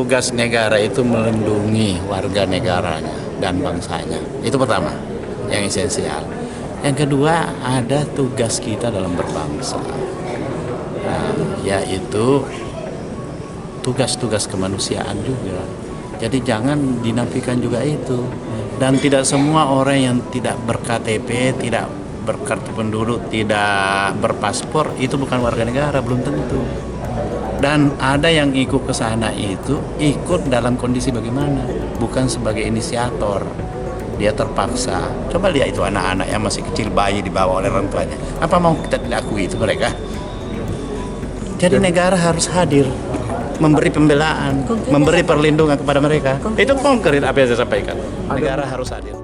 tugas negara itu melindungi warga negaranya dan bangsanya. Itu pertama, yang esensial. Yang kedua, ada tugas kita dalam berbangsa, yaitu tugas-tugas kemanusiaan juga. Jadi jangan dinafikan juga itu. Dan tidak semua orang yang tidak ber-KTP, tidak berkartu penduduk, tidak berpaspor itu bukan warga negara, belum tentu. Dan ada yang ikut ke sana itu ikut dalam kondisi bagaimana? Bukan sebagai inisiator. Dia terpaksa. Coba lihat itu anak-anak yang masih kecil, bayi dibawa oleh orang tuanya. Apa mau kita diakui itu mereka? Jadi negara harus hadir, memberi pembelaan, memberi perlindungan kepada mereka. Itu konkret apa yang saya sampaikan. Negara harus hadir.